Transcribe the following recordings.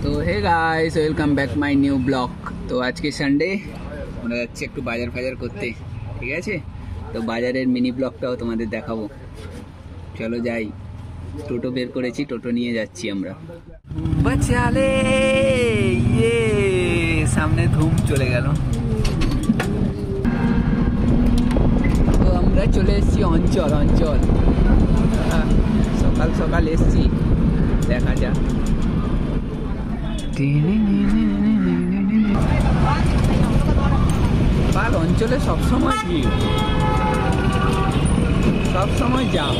তো hey guys, welcome back my new blog. তো আজকে সানডে, আমরা যাচ্ছি একটু বাজার ফাজার করতে, ঠিক আছে? তো বাজারের মিনি ব্লগটাও তোমাদের দেখাবো, চলো যাই। টোটো বের করেছি, টোটো নিয়ে যাচ্ছি আমরা। বাচালে ইয়ে, সামনে ধুম চলে গেল। তো আমরা চলে এসেছি অঞ্চল। সকাল সকাল এসছি, দেখা যাক। আর অঞ্চলে সবসময় ভিড়, সবসময় জাম।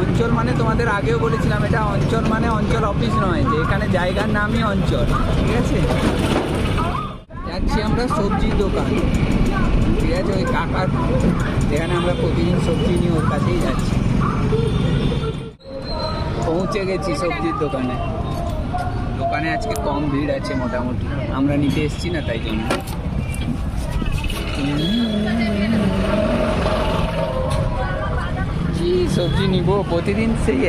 অঞ্চল মানে তোমাদের আগেও বলেছিলাম, এটা অঞ্চল মানে অঞ্চল অফিস নয়, যে এখানে জায়গার নামই অঞ্চল, ঠিক আছে? যাচ্ছি আমরা সবজির দোকান, ঠিক আছে? ওই কাকার, যেখানে আমরা প্রতিদিন সবজি নিই, ওর কাছেই যাচ্ছি। পৌঁছে গেছি সবজির দোকানে। দোকানে আজকে কম ভিড় আছে মোটামুটি, আমরা নিতে এসেছি না, তাই জন্য। কি সবজি নিব প্রতিদিন, সেই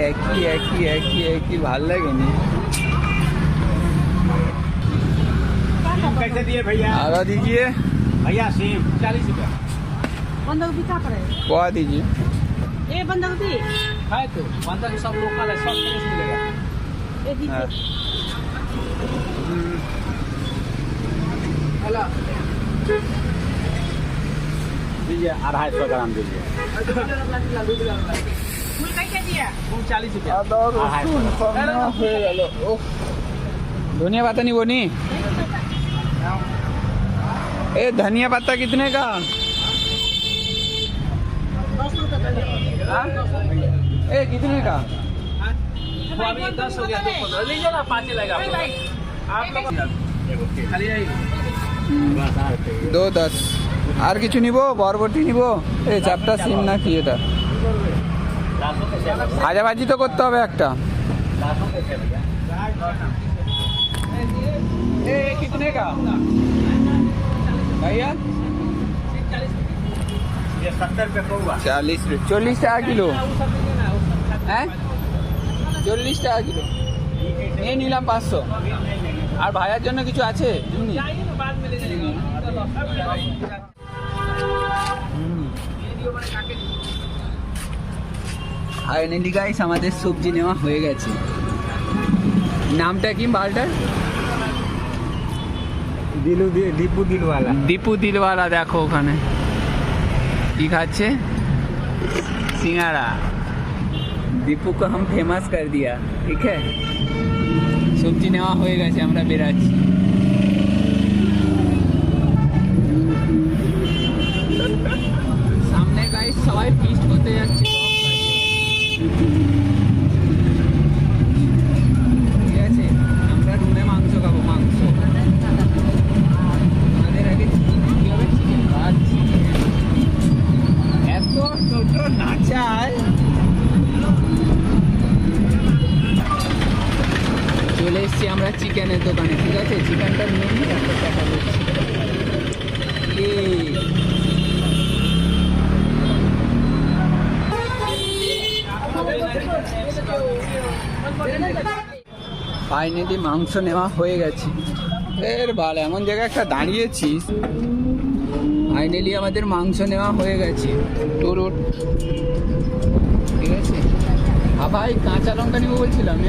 একই ভাল লাগেনি। कैसे दिए भैया? आधा दीजिए भैया सेब 40 रुपया। बंद गोभी क्या पड़े? पोहा दीजिए। ये बंद गोभी है तो बंदा भी सब लोकल है, सब फ्रेश मिलेगा। ये दीजिए। हेलो दीजिए 250 ग्राम दीजिए। फूल कैसे दिया? फूल 40 रुपया। धनिया पत्ता नहीं बोनी? ए धनिया पत्ता कितने का? 10 रुपए का। हाँ? ए कितने का? वो अभी 10 हो गया तो 15 लीजिए ना, 5 लगेगा आप लोग। खाली आई 2.10 আর কিছু নিব? বরবটি নিব? এই চাপটা সিম না কি এটা? ভাজাভাজি তো করতে হবে একটা। ए कितने का भैया? ये 70 रुपये पौवा। 40 টাকা কিলো। হ্যাঁ 40 টাকা কিলো নিয়ে নিলাম 500। আর ভাইয়ার জন্য কিছু আছে? ফাইনালি গাইস, আমাদের সবজি নেওয়া হয়ে গেছে। নামটা কি বালটার? দীপু দিলওয়ালা। দেখো ওখানে কি খাচ্ছে, সিঙ্গারা। দীপু को हम फेमस कर दिया, ठीक है? সবজি নেওয়া হয়ে গেছে, আমরা বেরাচ্ছি। সামনে গাইস সবাই ফিস্ট করতে যাচ্ছে, ঠিক আছে? আমরা রুমে মাংস খাবো, মাংস। আমাদের আগে কি হবে? চিকেন খাচ্ছি। এত টোটো নাচায়। চলে এসছি আমরা চিকেনের দোকানে, ঠিক আছে? চিকেনটা নিয়ে নিই, তারপর দেখা করছি। ফাইনালি মাংস নেওয়া হয়ে গেছে। এর বাল, এমন জায়গায় একটা দাঁড়িয়েছিস। ফাইনালি আমাদের মাংস নেওয়া হয়ে গেছে। তোর ঠিক আছে? ভাই কাঁচা লঙ্কা নিবো বলছিলাম,